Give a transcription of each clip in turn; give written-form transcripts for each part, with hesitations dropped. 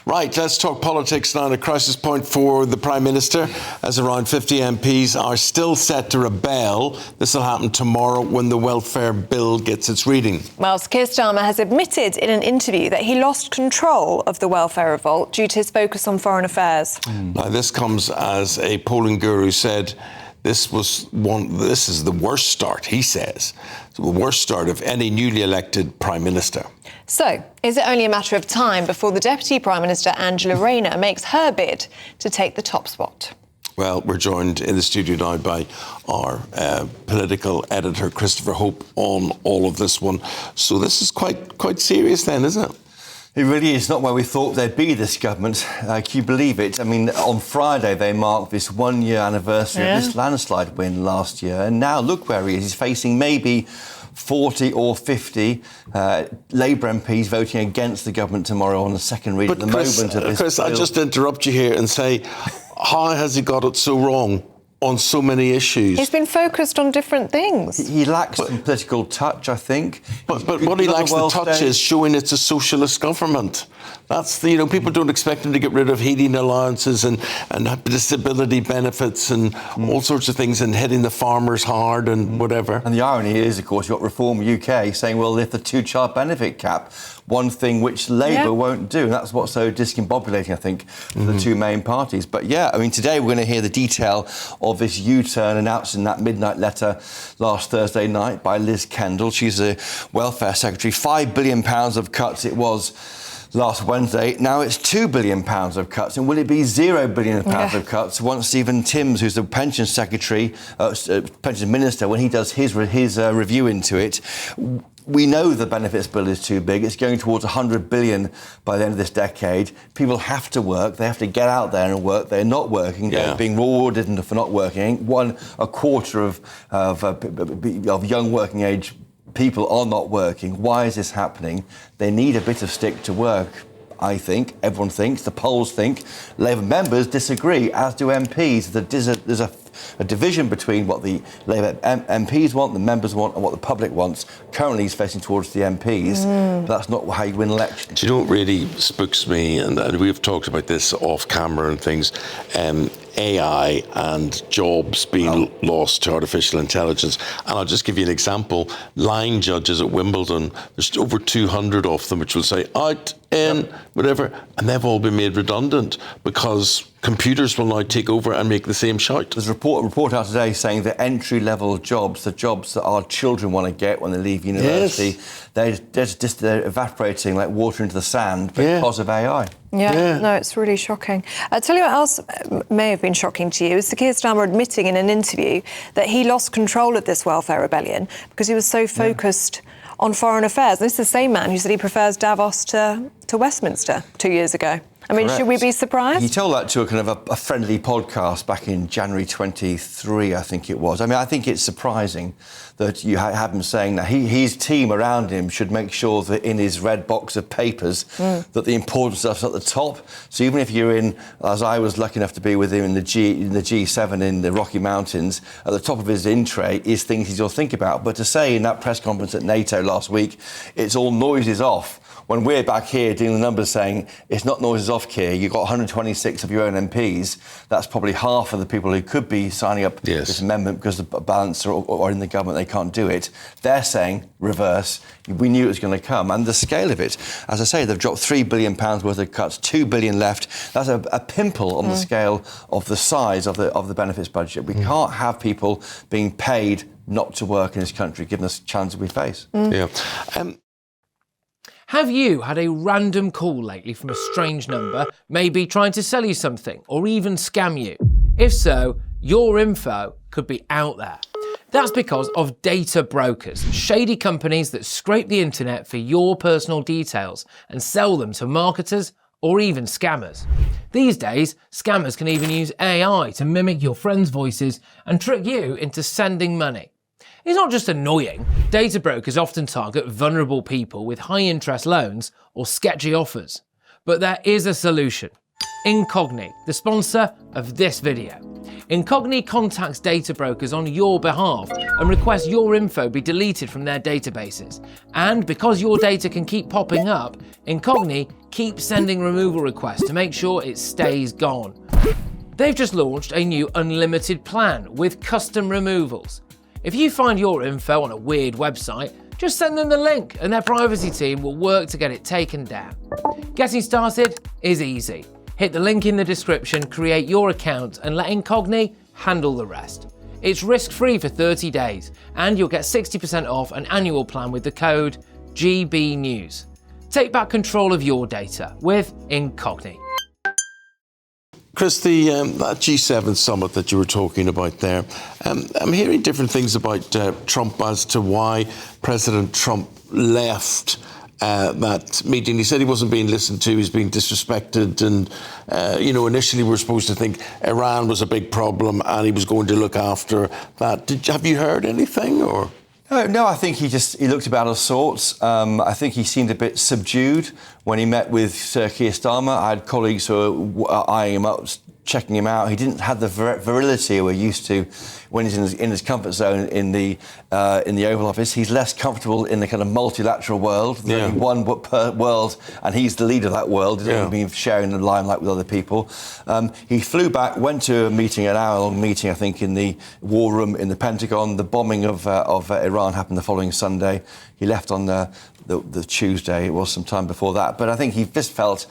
Right, let's talk politics now. A crisis point for the Prime Minister, as around 50 MPs are still set to rebel. This will happen tomorrow when the welfare bill gets its reading. Well, Keir Starmer has admitted in an interview that he lost control of the welfare revolt due to his focus on foreign affairs. Now, this comes as a polling guru said this is the worst start, he says, the worst start of any newly elected Prime Minister. So, is it only a matter of time before the Deputy Prime Minister, Angela Rayner, makes her bid to take the top spot? Well, we're joined in the studio now by our political editor, Christopher Hope, on all of this one. So this is quite serious then, isn't it? It really is not where we thought they'd be, this government. Can you believe it? I mean, on Friday, they marked this one-year anniversary of this landslide win last year. And now look where he is. He's facing maybe 40 or 50 Labour MPs voting against the government tomorrow on the second reading. But Chris, I'll just interrupt you here and say, how has he got it so wrong on so many issues? He's been focused on different things. He lacks some political touch, I think. But what he lacks the touch is showing it's a socialist government. That's people don't expect him to get rid of heating allowances and disability benefits and all sorts of things and hitting the farmers hard and whatever. And the irony is, of course, you've got Reform UK saying, well, lift the two-child benefit cap, one thing which Labour won't do. And that's what's so discombobulating, I think, for the two main parties. But yeah, I mean, today we're going to hear the detail of this U-turn announced in that midnight letter last Thursday night by Liz Kendall. She's the Welfare Secretary. £5 billion of cuts it was last Wednesday. Now it's £2 billion of cuts. And will it be £0 billion of cuts once Stephen Timms, who's the Pension Secretary, Pension Minister, when he does his review into it? We know the benefits bill is too big. It's going towards £100 billion by the end of this decade. People have to work. They have to get out there and work. They're not working. They're being rewarded for not working. A quarter of young working age people are not working. Why is this happening? They need a bit of stick to work, I think. Everyone thinks. The polls think. Labour members disagree, as do MPs. There's a division between what the Labour MPs want, the members want, and what the public wants. Currently, he's facing towards the MPs, but that's not how you win elections. Do you know what really spooks me? And we've talked about this off camera and things. AI and jobs being lost to artificial intelligence. And I'll just give you an example. Line judges at Wimbledon, there's over 200 of them, which will say out, in, whatever, and they've all been made redundant because computers will now take over and make the same shout. There's a report out today saying that entry-level jobs, the jobs that our children want to get when they leave university, they're evaporating like water into the sand because of AI. No, it's really shocking. I'll tell you what else may have been shocking to you is Keir Starmer admitting in an interview that he lost control of this welfare rebellion because he was so focused on foreign affairs. And this is the same man who said he prefers Davos to Westminster 2 years ago. I mean, should we be surprised? He told that to a kind of a friendly podcast back in January 23, I think it was. I mean, I think it's surprising that you have him saying that his team around him should make sure that in his red box of papers that the important stuff's at the top. So even if you're in, as I was lucky enough to be with him in the G7 in the Rocky Mountains, at the top of his in tray is things he'll think about. But to say in that press conference at NATO last week, it's all noises off. When we're back here doing the numbers saying it's not noises off, Keir, you've got 126 of your own MPs, that's probably half of the people who could be signing up this amendment because the balance are in the government, they can't do it. They're saying, reverse, we knew it was going to come. And the scale of it, as I say, they've dropped £3 billion worth of cuts, £2 billion left. That's a pimple on the scale of the size of the benefits budget. We can't have people being paid not to work in this country, given the challenges we face. Have you had a random call lately from a strange number, maybe trying to sell you something or even scam you? If so, your info could be out there. That's because of data brokers, shady companies that scrape the internet for your personal details and sell them to marketers or even scammers. These days, scammers can even use AI to mimic your friends' voices and trick you into sending money. It's not just annoying. Data brokers often target vulnerable people with high-interest loans or sketchy offers. But there is a solution. Incogni, the sponsor of this video. Incogni contacts data brokers on your behalf and requests your info be deleted from their databases. And because your data can keep popping up, Incogni keeps sending removal requests to make sure it stays gone. They've just launched a new unlimited plan with custom removals. If you find your info on a weird website, just send them the link and their privacy team will work to get it taken down. Getting started is easy. Hit the link in the description, create your account and let Incogni handle the rest. It's risk-free for 30 days and you'll get 60% off an annual plan with the code GBNews. Take back control of your data with Incogni. Chris, that G7 summit that you were talking about there, I'm hearing different things about Trump as to why President Trump left that meeting. He said he wasn't being listened to, he's being disrespected, and, initially we were supposed to think Iran was a big problem and he was going to look after that. Have you heard anything, or...? No, I think he looked about of sorts. I think he seemed a bit subdued when he met with Sir Keir Starmer. I had colleagues who were eyeing him up, checking him out. He didn't have the virility we're used to when he's in his comfort zone in the Oval Office. He's less comfortable in the kind of multilateral world. There's only one world, and he's the leader of that world. He doesn't be sharing the limelight with other people. He flew back, went to a meeting, an hour-long meeting, I think, in the war room in the Pentagon. The bombing of Iran happened the following Sunday. He left on the Tuesday. It was some time before that. But I think he just felt...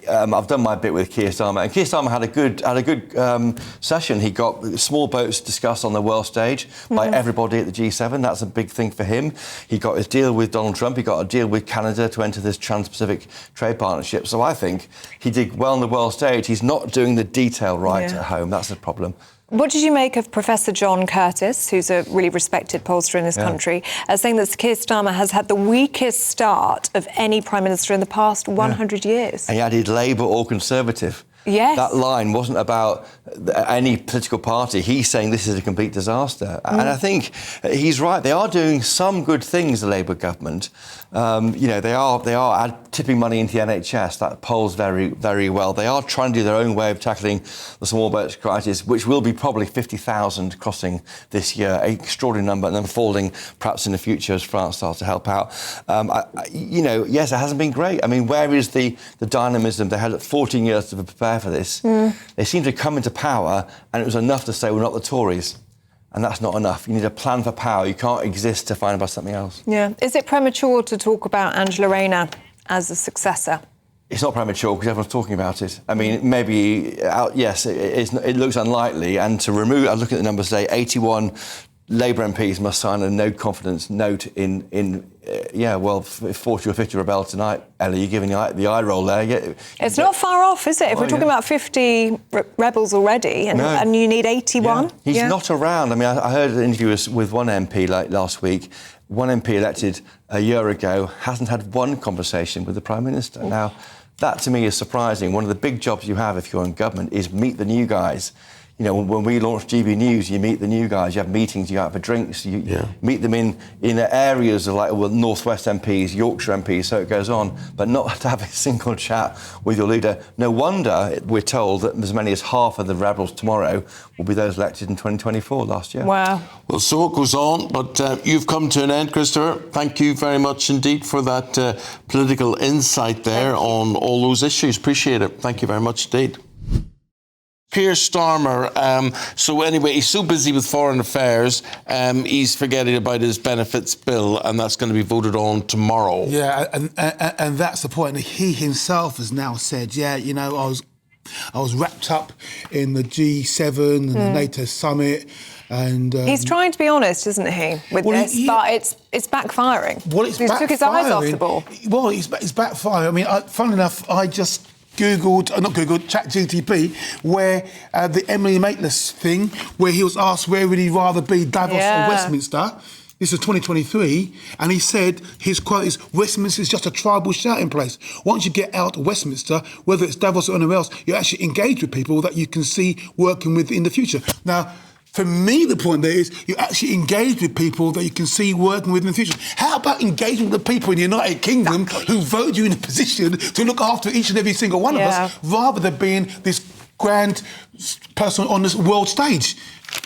I've done my bit with Keir Starmer, and Keir Starmer had a good session. He got small boats discussed on the world stage by everybody at the G7. That's a big thing for him. He got his deal with Donald Trump. He got a deal with Canada to enter this Trans-Pacific Trade Partnership. So I think he did well on the world stage. He's not doing the detail right at home. That's the problem. What did you make of Professor John Curtis, who's a really respected pollster in this country, saying that Keir Starmer has had the weakest start of any Prime Minister in the past 100 years? And he added Labour or Conservative. Yes. That line wasn't about any political party. He's saying this is a complete disaster. And I think he's right. They are doing some good things, the Labour government. They are tipping money into the NHS. That polls very, very well. They are trying to do their own way of tackling the small boats crisis, which will be probably 50,000 crossing this year, an extraordinary number, and then falling perhaps in the future as France starts to help out. Yes, it hasn't been great. I mean, where is the dynamism? They had 14 years to prepare for this. They seem to come into power and it was enough to say we're not the Tories, and that's not enough. You need a plan for power. You can't exist to find about something else. Is it premature to talk about Angela Rayner as a successor? It's not premature because everyone's talking about it. I mean, maybe, yes, it looks unlikely, and to remove, I look at the numbers today, 81 Labour MPs must sign a no confidence note in 40 or 50 rebel tonight. Ellie, you're giving the eye roll there. It's not far off, is it? If we're talking about 50 rebels already and you need 81? Yeah. He's not around. I mean, I heard an interview with one MP last week. One MP elected a year ago hasn't had one conversation with the Prime Minister. Now, that to me is surprising. One of the big jobs you have if you're in government is meet the new guys. You know, when we launched GB News, you meet the new guys, you have meetings, you go out for drinks, you meet them in areas of North West MPs, Yorkshire MPs, so it goes on, but not to have a single chat with your leader. No wonder we're told that as many as half of the rebels tomorrow will be those elected in 2024 last year. Wow. Well, so it goes on, but you've come to an end, Christopher. Thank you very much indeed for that political insight there on all those issues. Appreciate it. Thank you very much indeed. Keir Starmer, so anyway, he's so busy with foreign affairs, he's forgetting about his benefits bill, and that's going to be voted on tomorrow. Yeah, and that's the point. He himself has now said, I was wrapped up in the G7 and the NATO summit, and he's trying to be honest, isn't he, with this? But it's backfiring. Well, it's he took his eyes off the ball. Well, it's backfiring. I mean, funnily enough, I just ChatGTP, where the Emily Maitlis thing, where he was asked where would he rather be, Davos or Westminster. This is 2023, and he said, his quote is, Westminster is just a tribal shouting place. Once you get out of Westminster, whether it's Davos or anywhere else, you actually engage with people that you can see working with in the future. Now, for me, the point there is you actually engage with people that you can see working with in the future. How about engaging with the people in the United Kingdom who voted you in a position to look after each and every single one of us, rather than being this grand person on this world stage.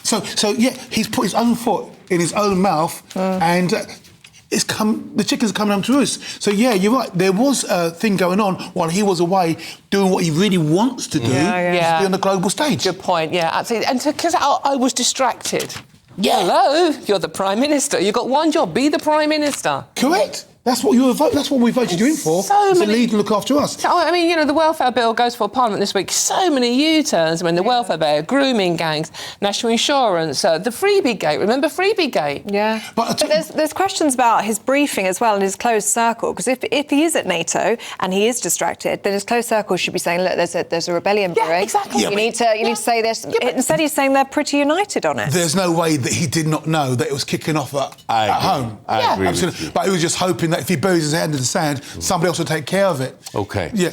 So yeah, he's put his own foot in his own mouth, and the chickens are coming home to roost. So yeah, you're right. There was a thing going on while he was away doing what he really wants to do, to be on the global stage. Good point. Yeah, absolutely. And because I was distracted. Yeah. Hello, you're the Prime Minister. You've got one job: be the Prime Minister. Correct. That's what That's what we voted you in for. To lead and look after us. So, I mean, you know, the welfare bill goes for Parliament this week. So many U-turns. I mean, the welfare bill, grooming gangs, national insurance, the freebie gate. Remember freebie gate? Yeah. But there's questions about his briefing as well and his closed circle. Because if he is at NATO and he is distracted, then his closed circle should be saying, look, there's a rebellion brewing. Yeah, exactly. You need to say this. Instead, he's saying they're pretty united on it. There's no way that he did not know that it was kicking off at home. I agree with you. But he was just hoping that if he buries his hand in the sand, somebody else will take care of it. OK. Yeah.